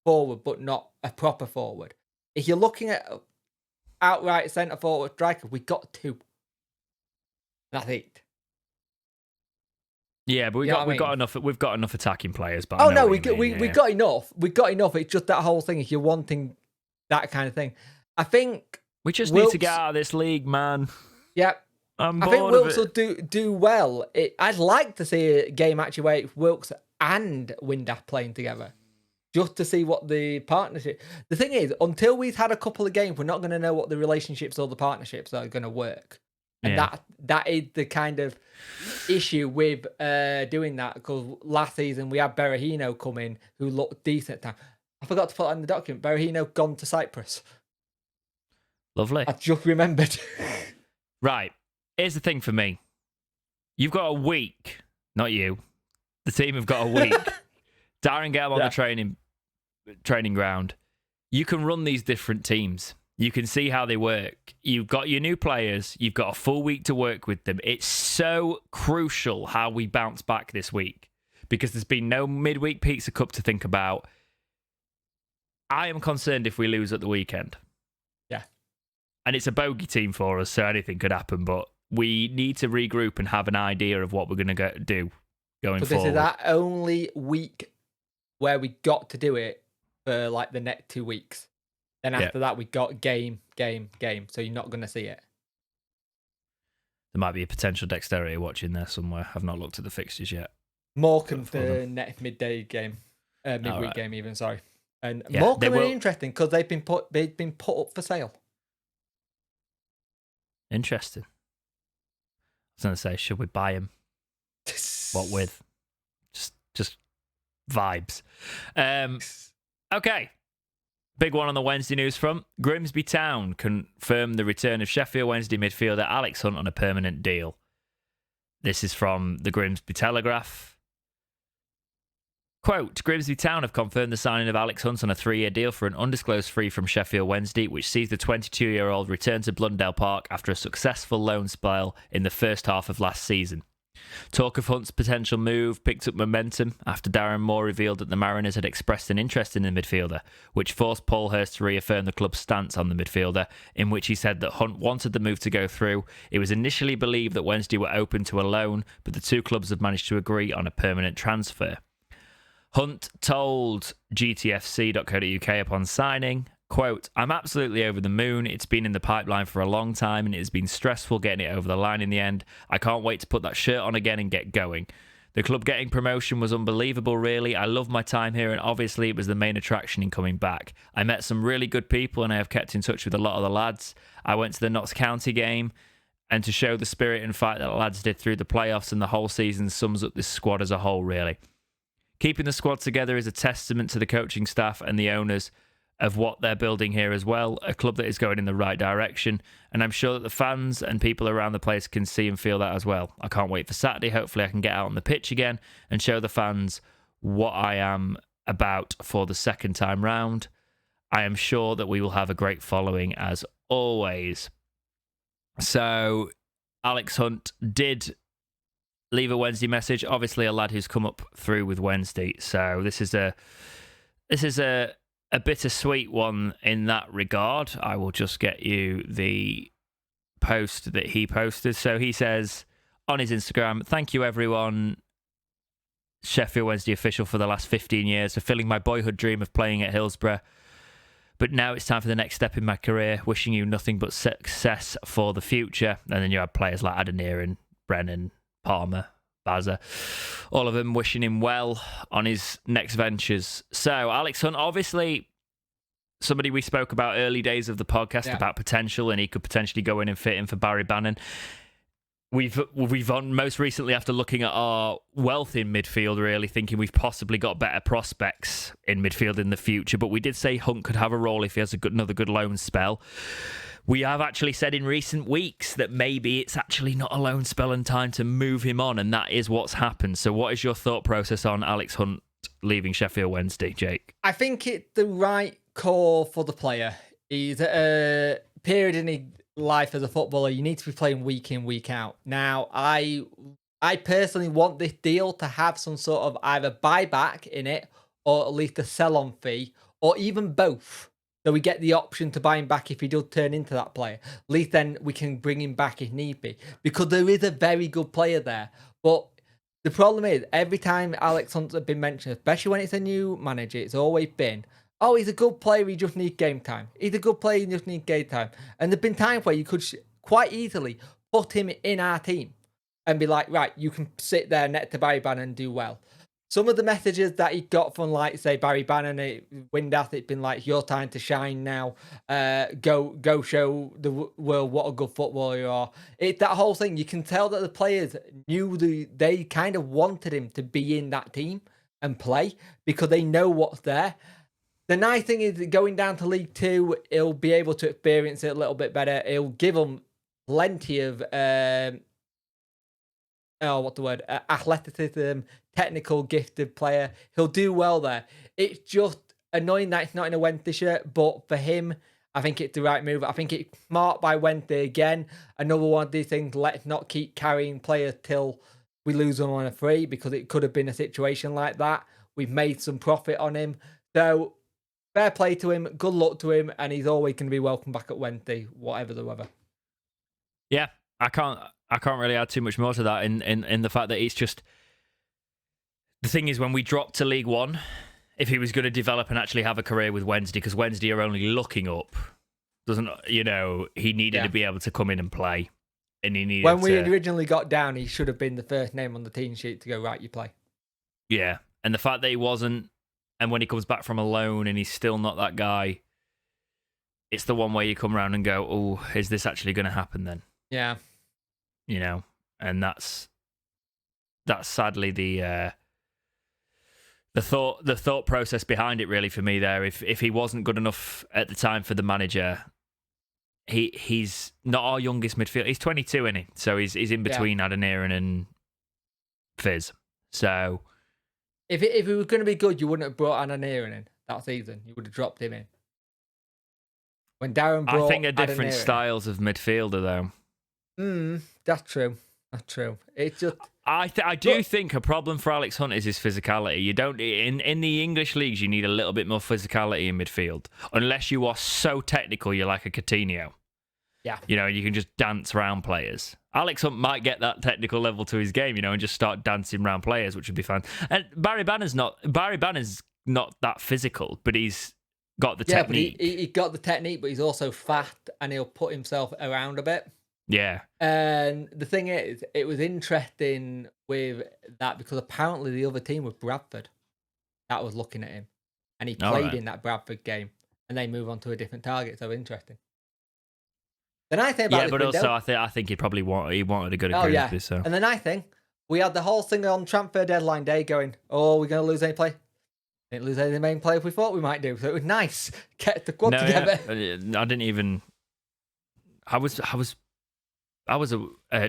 forward, but not a proper forward. If you're looking at outright centre forward striker, we got two. That's it. Yeah, but we've got enough attacking players. But we got enough. We got enough. It's just that whole thing. If you're wanting that kind of thing, I think we just need to get out of this league, man. Yeah, I think Wilkes will do well. I'd like to see a game actually where it's Wilkes and Windass playing together, just to see what the partnership. The thing is, until we've had a couple of games, we're not going to know what the relationships or the partnerships are going to work. And that is the kind of issue with doing that, because last season we had Berahino come in who looked decent at the time. I forgot to put that in the document. Berahino gone to Cyprus. Lovely. I just remembered. Right. Here's the thing for me. You've got a week. Not you. The team have got a week. Darren, get them on the training ground. You can run these different teams. You can see how they work. You've got your new players. You've got a full week to work with them. It's so crucial how we bounce back this week, because there's been no midweek Pizza Cup to think about. I am concerned if we lose at the weekend. Yeah. And it's a bogey team for us, so anything could happen, but we need to regroup and have an idea of what we're going to do going forward. This is that only week where we got to do it for like the next 2 weeks. Then after that, we got game. So you're not going to see it. There might be a potential dexterity watch in there somewhere. I've not looked at the fixtures yet. Morecambe the next midday game. Midweek game even, sorry. And Morecambe are interesting because they've been put up for sale. Interesting. I was going to say, should we buy him? What with? Just vibes. Okay. Big one on the Wednesday news front. Grimsby Town confirmed the return of Sheffield Wednesday midfielder Alex Hunt on a permanent deal. This is from the Grimsby Telegraph. Quote, Grimsby Town have confirmed the signing of Alex Hunt on a 3-year deal for an undisclosed fee from Sheffield Wednesday, which sees the 22-year-old return to Blundell Park after a successful loan spell in the first half of last season. Talk of Hunt's potential move picked up momentum after Darren Moore revealed that the Mariners had expressed an interest in the midfielder, which forced Paul Hurst to reaffirm the club's stance on the midfielder, in which he said that Hunt wanted the move to go through. It was initially believed that Wednesday were open to a loan, but the two clubs have managed to agree on a permanent transfer. Hunt told gtfc.co.uk upon signing, quote, I'm absolutely over the moon. It's been in the pipeline for a long time and it has been stressful getting it over the line in the end. I can't wait to put that shirt on again and get going. The club getting promotion was unbelievable, really. I love my time here, and obviously it was the main attraction in coming back. I met some really good people, and I have kept in touch with a lot of the lads. I went to the Notts County game, and to show the spirit and fight that the lads did through the playoffs and the whole season sums up this squad as a whole, really. Keeping the squad together is a testament to the coaching staff and the owners of what they're building here as well, a club that is going in the right direction, and I'm sure that the fans and people around the place can see and feel that as well. I can't wait for Saturday. Hopefully I can get out on the pitch again and show the fans what I am about for the second time round. I am sure that we will have a great following as always. So Alex Hunt did leave a Wednesday message, obviously a lad who's come up through with Wednesday, so this is a bittersweet one in that regard. I will just get you the post that he posted. So he says on his Instagram, "Thank you everyone, Sheffield Wednesday official, for the last 15 years, fulfilling my boyhood dream of playing at Hillsborough. But now it's time for the next step in my career. Wishing you nothing but success for the future." And then you have players like Adeniran, Brennan, Palmer, Bazza, all of them wishing him well on his next ventures. So Alex Hunt, obviously somebody we spoke about early days of the podcast about potential, and he could potentially go in and fit in for Barry Bannon. We've most recently, after looking at our wealth in midfield, really thinking we've possibly got better prospects in midfield in the future. But we did say Hunt could have a role if he has another good loan spell. We have actually said in recent weeks that maybe it's actually not a loan spell and time to move him on, and that is what's happened. So what is your thought process on Alex Hunt leaving Sheffield Wednesday, Jake? I think it's the right call for the player. He's at a period in his life as a footballer, you need to be playing week in, week out. Now, I personally want this deal to have some sort of either buyback in it, or at least a sell-on fee, or even both. So we get the option to buy him back if he does turn into that player. At least then we can bring him back if need be. Because there is a very good player there. But the problem is, every time Alex Hunt's been mentioned, especially when it's a new manager, it's always been, oh, he's a good player, he just needs game time. He's a good player, he just needs game time. And there've been times where you could quite easily put him in our team and be like, right, you can sit there next to Barry Bannon and do well. Some of the messages that he got from, like, say, Barry Bannon, Windass, it's been like, your time to shine now. Go show the world what a good footballer you are. It's that whole thing. You can tell that the players knew they kind of wanted him to be in that team and play because they know what's there. The nice thing is, going down to League Two, he'll be able to experience it a little bit better. It'll give him plenty of athleticism, technical, gifted player. He'll do well there. It's just annoying that it's not in a Wednesday shirt, but for him, I think it's the right move. I think it's smart by Wednesday again. Another one of these things, let's not keep carrying players till we lose them on a free, because it could have been a situation like that. We've made some profit on him. So, fair play to him, good luck to him, and he's always going to be welcome back at Wednesday, whatever the weather. Yeah, I can't really add too much more to that in the fact that it's just, the thing is, when we dropped to League One, if he was going to develop and actually have a career with Wednesday, because Wednesday are only looking up, he needed to be able to come in and play. And he needed when we originally got down, he should have been the first name on the team sheet to go, right, you play. Yeah, and the fact that he wasn't, and when he comes back from a loan and he's still not that guy, it's the one where you come around and go, oh, is this actually going to happen then? Yeah. And that's sadly the thought process behind it, really, for me there. If he wasn't good enough at the time for the manager, he's not our youngest midfielder. He's 22, isn't he? So he's in between Adeniran and Fizz. So if he was going to be good, you wouldn't have brought Adeniran in that season. You would have dropped him in. When Darren brought, I think they're different styles of midfielder, though. That's true. That's true. It's just, I do think a problem for Alex Hunt is his physicality. You don't in the English leagues, you need a little bit more physicality in midfield, unless you are so technical. You're like a Coutinho. Yeah. You can just dance around players. Alex Hunt might get that technical level to his game, and just start dancing around players, which would be fun. And Barry Bannon's not that physical, but he's got the technique. But he got the technique, but he's also fast, and he'll put himself around a bit. Yeah. And the thing is, it was interesting with that because apparently the other team was Bradford that was looking at him. And he All played right. in that Bradford game. And they move on to a different target. So interesting. The nice thing about Yeah, this but window, also I think he probably wanted a good oh agreement yeah, with this. So and the nice thing, we had the whole thing on transfer deadline day going, oh, we're going to lose any play. Didn't lose any of the main players we thought we might do. So it was nice. Get the squad together. Yeah, I didn't even. I was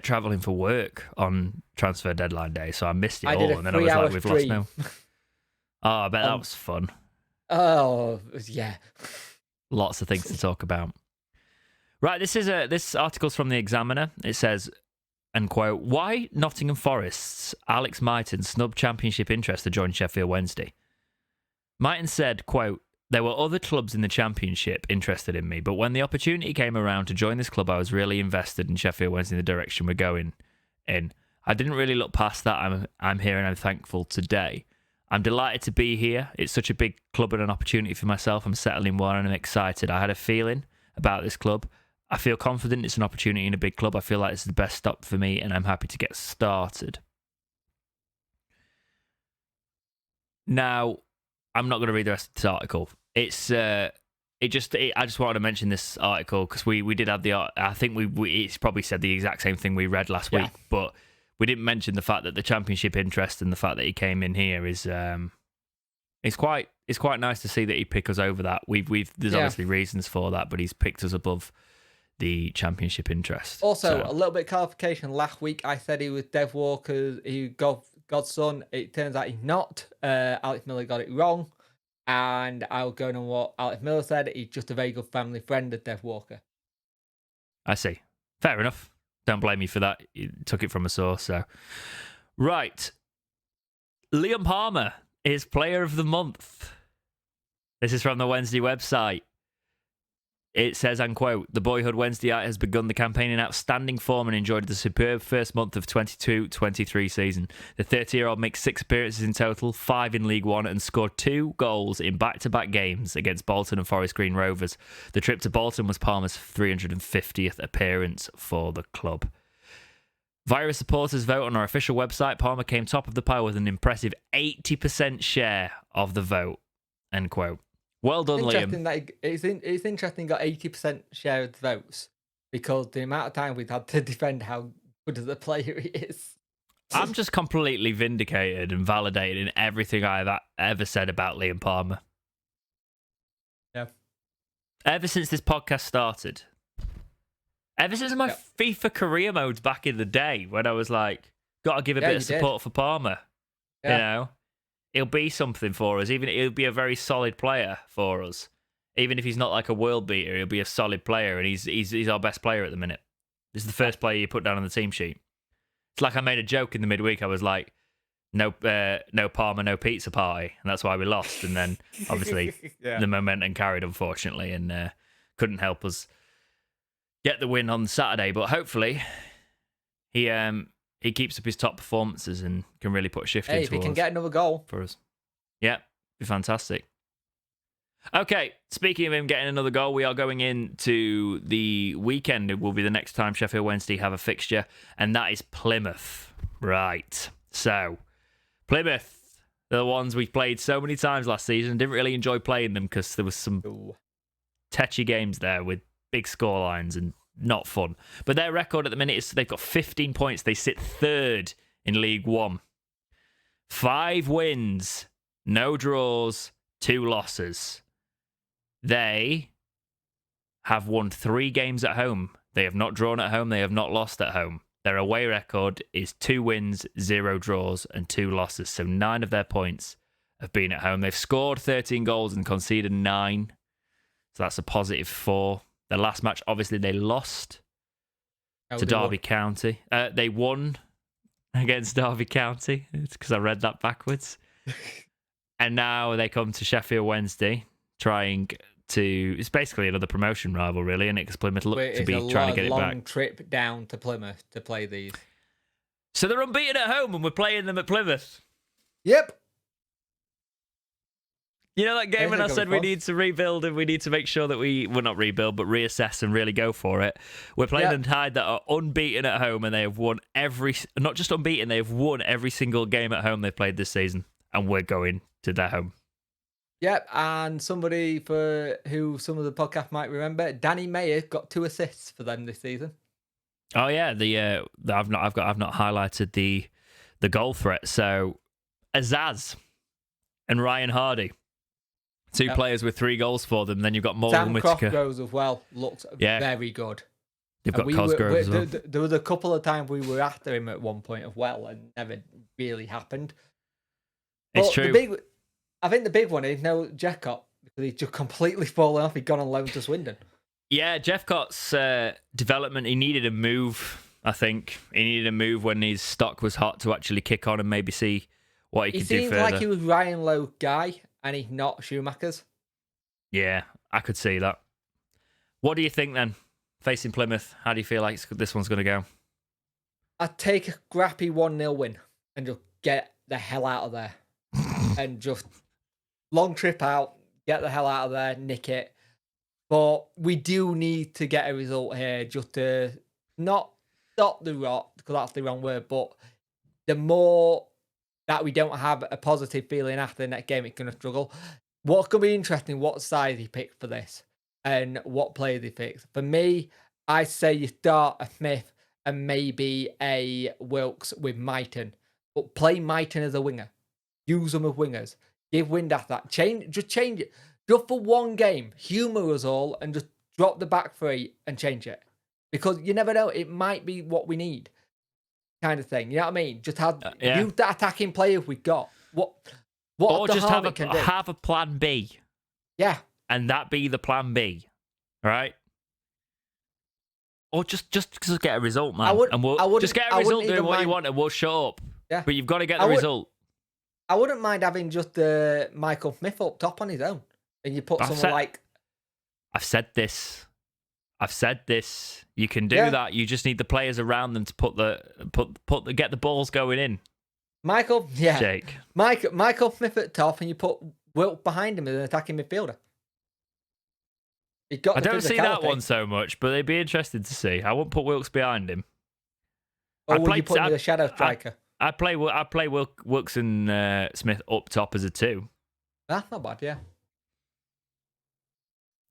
traveling for work on transfer deadline day, so I missed it I all, did a and then I was like, 3-hour "We've lost stream. now." Oh, I bet that was fun. Oh, yeah. Lots of things to talk about. Right, this article's from the Examiner. It says, and quote, "Why Nottingham Forest's Alex Mighton snubbed Championship interest to join Sheffield Wednesday." Mighton said, quote, "There were other clubs in the Championship interested in me, but when the opportunity came around to join this club, I was really invested in Sheffield Wednesday in the direction we're going in. I didn't really look past that. I'm here and I'm thankful today. I'm delighted to be here. It's such a big club and an opportunity for myself. I'm settling well and I'm excited. I had a feeling about this club. I feel confident it's an opportunity in a big club. I feel like it's the best stop for me and I'm happy to get started." Now, I'm not going to read the rest of this article. I just wanted to mention this article because we did have I think it's probably said the exact same thing we read last week, but we didn't mention the fact that the Championship interest and the fact that he came in here is it's quite nice to see that he picked us over that. There's obviously reasons for that, but he's picked us above the Championship interest. Also, a little bit of clarification. Last week I said he was Dev Walker's godson. It turns out he's not. Alex Miller got it wrong. And I'll go on what Alex Miller said. He's just a very good family friend of Dev Walker. I see. Fair enough. Don't blame me for that. You took it from a source. So, right. Liam Palmer is Player of the Month. This is from the Wednesday website. It says, and quote, "The boyhood Wednesdayite has begun the campaign in outstanding form and enjoyed the superb first month of 22-23 season. The 30-year-old makes 6 appearances in total, 5 in League One, and scored 2 goals in back-to-back games against Bolton and Forest Green Rovers. The trip to Bolton was Palmer's 350th appearance for the club." Via a supporters' vote on our official website, Palmer came top of the pile with an impressive 80% share of the vote. End quote. Well done, Liam. It's interesting he got 80% share of the votes because the amount of time we've had to defend how good of a player he is. I'm just completely vindicated and validated in everything I've ever said about Liam Palmer. Yeah. Ever since this podcast started. Ever since my FIFA career modes back in the day when I was like, got to give a bit of support for Palmer. Yeah. You know? He'll be something for us. Even he'll be a very solid player for us. Even if he's not like a world beater, he'll be a solid player, and he's our best player at the minute. This is the first player you put down on the team sheet. It's like I made a joke in the midweek. I was like, no Palmer, no pizza party, and that's why we lost. And then obviously the momentum carried, unfortunately, and couldn't help us get the win on Saturday. But hopefully he keeps up his top performances and can really put a shift into if he can get another goal for us. Yeah, be fantastic. Okay, speaking of him getting another goal, we are going into the weekend. It will be the next time Sheffield Wednesday have a fixture, and that is Plymouth. Right. So, Plymouth, the ones we played so many times last season, didn't really enjoy playing them because there was some tetchy games there with big scorelines and not fun. But their record at the minute is they've got 15 points. They sit third in League One. 5 wins, no draws, 2 losses. They have won 3 games at home. They have not drawn at home. They have not lost at home. Their away record is 2 wins, 0 draws, and 2 losses. So 9 of their points have been at home. They've scored 13 goals and conceded 9. So that's a positive 4. Their last match, obviously, they lost to Derby County. They won against Derby County. It's because I read that backwards. And now they come to Sheffield Wednesday, trying to... It's basically another promotion rival, really, and because Plymouth look to be trying to get it back. It's a long trip down to Plymouth to play these. So they're unbeaten at home, and we're playing them at Plymouth. Yep. You know that game when I said we need to rebuild and we need to make sure that well, not rebuild, but reassess and really go for it. We're playing a Tide that are unbeaten at home, and they have won not just unbeaten, they have won every single game at home they've played this season, and we're going to their home. Yep, and somebody who some of the podcast might remember, Danny Mayer got 2 assists for them this season. Oh yeah, I've not highlighted the goal threat. So Azaz and Ryan Hardy. 2 players with 3 goals for them. Then you've got Morgan Whittaker. Crossgroves as well. Looked very good. They've got Cosgrove as well. There was a couple of times we were after him at one point as well, and never really happened. It's true. I think the big one is now Jeffcott, because he's just completely fallen off. He's gone on loan to Swindon. Yeah, Jeffcott's development, he needed a move, I think. He needed a move when his stock was hot to actually kick on and maybe see what he could do further. He seems like he was Ryan Lowe guy, and he's not Schumacher's. Yeah, I could see that. What do you think then? Facing Plymouth, how do you feel like this one's going to go? I'd take a scrappy 1-0 win and just get the hell out of there. And just long trip out, get the hell out of there, nick it. But we do need to get a result here just to not stop the rot, because that's the wrong word, but the more that we don't have a positive feeling after the next game, it's going to struggle. What's going to be interesting, what side he picked for this and what players he picks. For me, I say you start a Smith and maybe a Wilkes with Mighton, but play Mighton as a winger. Use them as wingers. Give Windass that. Just change it. Just for one game. Humour us all and just drop the back 3 and change it. Because you never know. It might be what we need. Kind of thing. You know what I mean? Just use the attacking players we got. Or just have a plan B. Yeah. And that be the plan B. Right? Or just get a result, man. We'll just get a result doing what you want and we'll show up. Yeah. But you've got to get the result. I wouldn't mind having just Michael Smith up top on his own. And you put like... I've said this. You can do that. You just need the players around them to get the balls going in. Jake. Michael Smith at top, and you put Wilt behind him as an attacking midfielder. I don't see that one so much, but they'd be interested to see. I won't put Wilkes behind him. Or would you put him as a shadow striker? I'd play Wilkes and Smith up top as a 2. That's not bad, yeah.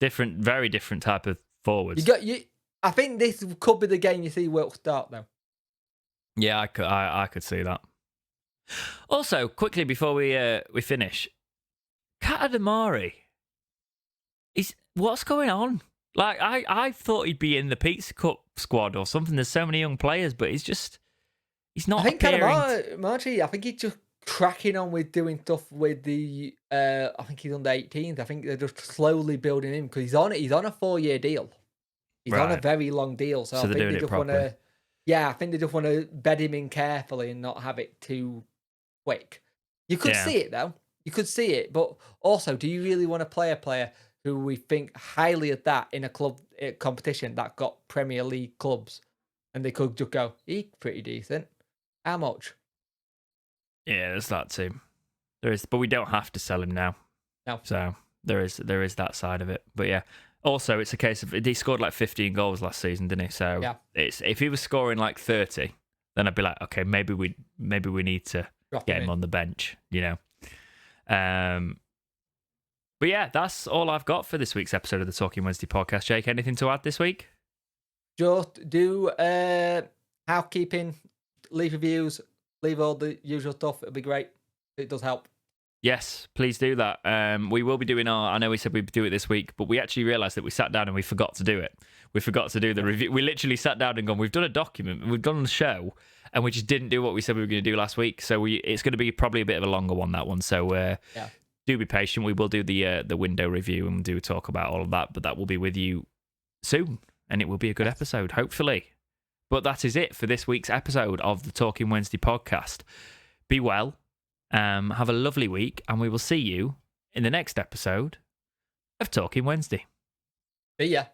Very different type of forwards. I think this could be the game you see Wilkes start, though. Yeah, I could see that. Also, quickly before we finish, Katadamari, what's going on? Like I thought he'd be in the Pizza Cup squad or something. There's so many young players, but he's not appearing. Margie, I think he's just cracking on with doing stuff with the. I think he's under 18s. I think they're just slowly building him because he's on a 4-year deal. He's on a very long deal, so I think they just want to. Yeah, I think they just want to bed him in carefully and not have it too quick. You could see it though. You could see it, but also, do you really want to play a player who we think highly of that in a club competition that got Premier League clubs, and they could just go, he's pretty decent. How much? Yeah, there's that too. There is, but we don't have to sell him now. No. So there is that side of it. But yeah, also it's a case of he scored like 15 goals last season, didn't he? So if he was scoring like 30, then I'd be like, okay, maybe we need to get him on the bench, you know. But yeah, that's all I've got for this week's episode of the Talking Wednesday podcast. Jake, anything to add this week? Just do housekeeping, leave reviews, leave all the usual stuff. It'll be great. It does help. Yes, please do that. We will be doing I know we said we'd do it this week, but we actually realised that we sat down and we forgot to do it. We forgot to do the review. We literally sat down and gone, we've done a document, we've done the show, and we just didn't do what we said we were going to do last week. So it's going to be probably a bit of a longer one, that one. So do be patient. We will do the window review and do talk about all of that, but that will be with you soon, and it will be a good episode, hopefully. But that is it for this week's episode of the Talking Wednesday podcast. Be well, have a lovely week, and we will see you in the next episode of Talking Wednesday. See ya.